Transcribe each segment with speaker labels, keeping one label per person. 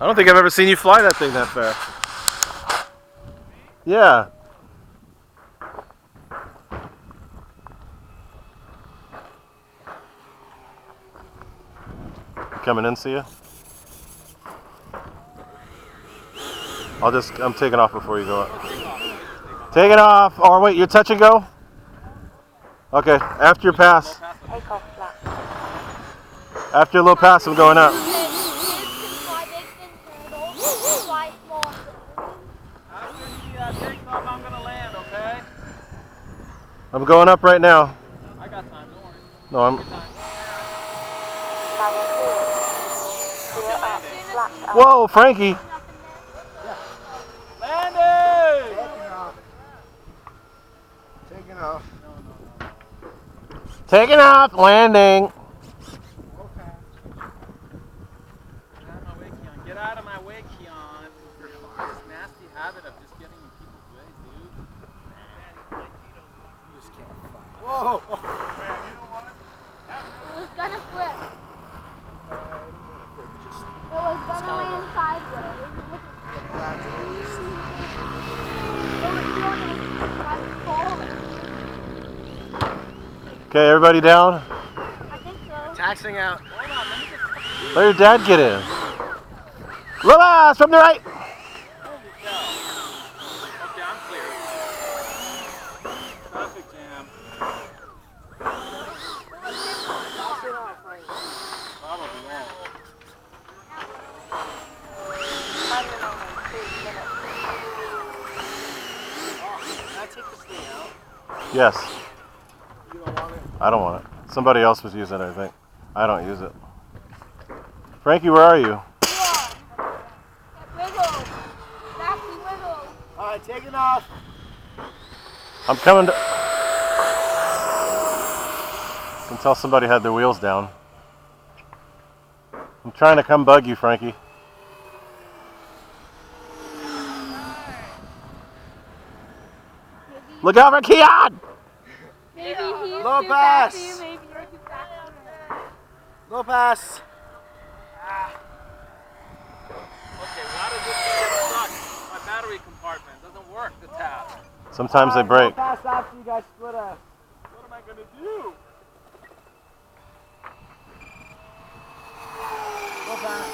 Speaker 1: I don't think I've ever seen you fly that thing that fast. Yeah. Coming in, see ya. I'm taking off before you go up. Take it off. Or wait, you're touch and go? Okay, after your pass. After your little pass, I'm going up.
Speaker 2: I'm gonna land, okay?
Speaker 1: I'm going up right now.
Speaker 2: I got time, don't worry.
Speaker 1: No, I'm. Whoa, Frankie!
Speaker 2: Landing!
Speaker 3: Taking off.
Speaker 1: Taking off, landing.
Speaker 2: Get out of my way, Keon. This nasty habit of just getting in people's ways, dude. You just can't fight. Whoa!
Speaker 4: It was gonna flip. It was gonna land sideways.
Speaker 1: Okay, everybody down?
Speaker 4: I think so.
Speaker 3: Taxing out.
Speaker 1: Let your dad get in. Lewis, from the right.
Speaker 2: Okay, I'm clear. Traffic jam. Probably won't. Can I take this thing out?
Speaker 1: Yes.
Speaker 3: You don't want it?
Speaker 1: I don't want it. Somebody else was using it, I think. I don't use it. Frankie, where are you?
Speaker 3: Alright, taking off.
Speaker 1: I'm coming to... I can tell somebody had their wheels down. I'm trying to come bug you, Frankie. Look out for Keon!
Speaker 3: Low pass. Low pass.
Speaker 2: Okay, how does this thing get stuck? My battery compartment doesn't work, the tab.
Speaker 1: Sometimes they
Speaker 3: Low
Speaker 1: break.
Speaker 3: pass after you guys split us.
Speaker 2: What am I gonna do?
Speaker 3: Low pass.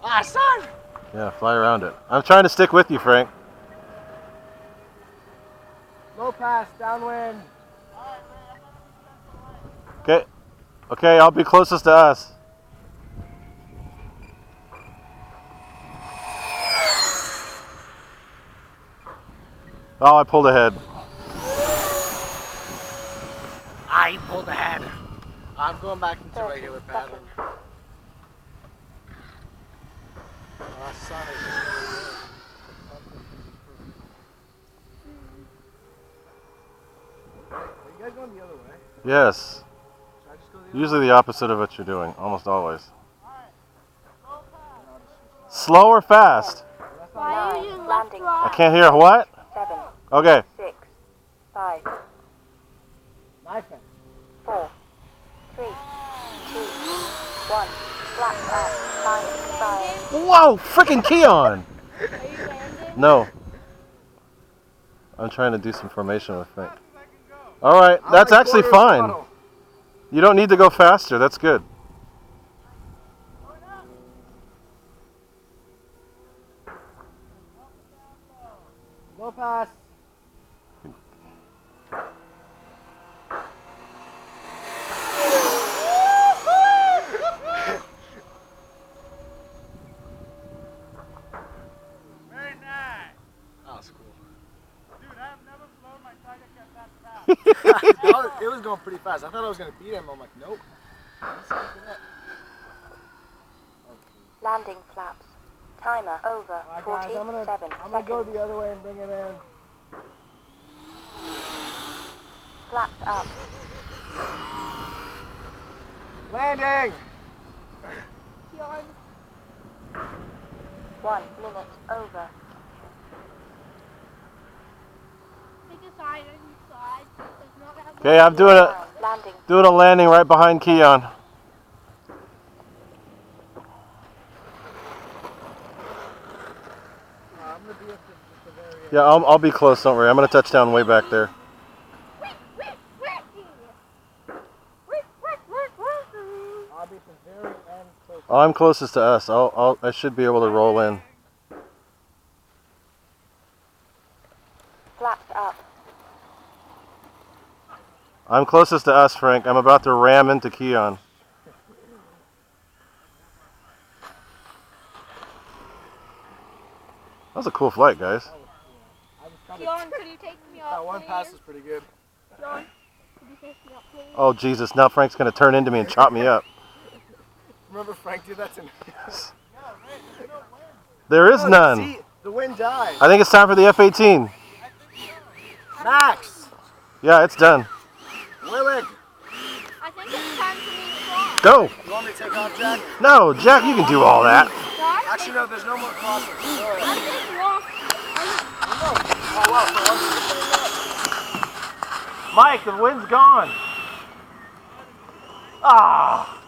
Speaker 3: Ah, son!
Speaker 1: Yeah, fly around it. I'm trying to stick with you, Frank.
Speaker 3: Low pass, downwind.
Speaker 1: Okay. Okay, I'll be closest to us. Oh, I pulled ahead.
Speaker 3: I pulled ahead. I'm going back into regular pattern. Son is Are you guys going the other way?
Speaker 1: Yes.
Speaker 3: Should I just go the other
Speaker 1: Usually the opposite of what you're doing. Almost always. Slow or fast?
Speaker 4: Why are you left
Speaker 1: I can't hear. What?
Speaker 5: 7,
Speaker 1: Okay.
Speaker 5: 6, 5,
Speaker 3: Knife it.
Speaker 5: 4, 3, 2, 1. Flat up, fire.
Speaker 1: Whoa! Freaking Keon! No. I'm trying to do some formation with Frank. All right, that's
Speaker 3: I'm like
Speaker 1: actually
Speaker 3: quarter
Speaker 1: fine.
Speaker 3: throttle.
Speaker 1: You don't need to go faster. That's good.
Speaker 3: Low pass.
Speaker 2: Very nice.
Speaker 3: That was cool.
Speaker 2: Dude, I've never flown my target that fast.
Speaker 3: It was going pretty fast. I thought I was going to beat him. I'm like, nope.
Speaker 5: Landing flaps. Timer over.
Speaker 3: Alright,
Speaker 5: 47
Speaker 3: guys, I'm gonna go the other way and bring it in.
Speaker 5: Flaps up.
Speaker 3: Landing!
Speaker 5: 1 minute over.
Speaker 4: Take a side and slide. There's not that
Speaker 1: Okay, I'm doing it.
Speaker 5: Landing.
Speaker 1: Doing a landing right behind Keon. Yeah, I'll be close, don't worry. I'm going to touch down way back there.
Speaker 3: I'll be at the very end. So
Speaker 1: Oh, I'm closest to us. I should be able to roll in.
Speaker 5: Flaps up.
Speaker 1: I'm closest to us, Frank. I'm about to ram into Keon. That was a cool flight, guys.
Speaker 4: Keon, could you take me up,
Speaker 3: that one
Speaker 4: please?
Speaker 3: pass was pretty good.
Speaker 4: Keon, could you take me up, please?
Speaker 1: Oh, Jesus. Now Frank's going to turn into me and chop me up.
Speaker 3: Remember Frank did that to me?
Speaker 1: There is
Speaker 3: Oh,
Speaker 1: none.
Speaker 3: see, the wind died.
Speaker 1: I think it's time for the F-18.
Speaker 3: Max!
Speaker 1: Yeah, it's done.
Speaker 3: Willick!
Speaker 4: I think it's time for me to fly.
Speaker 1: Go.
Speaker 3: You want me to take off, Jack?
Speaker 1: No, Jack, you can do all that.
Speaker 3: Actually, no, there's no more crossing.
Speaker 4: I just walked.
Speaker 3: Oh, wow.
Speaker 1: Mike, the wind's gone. Ah.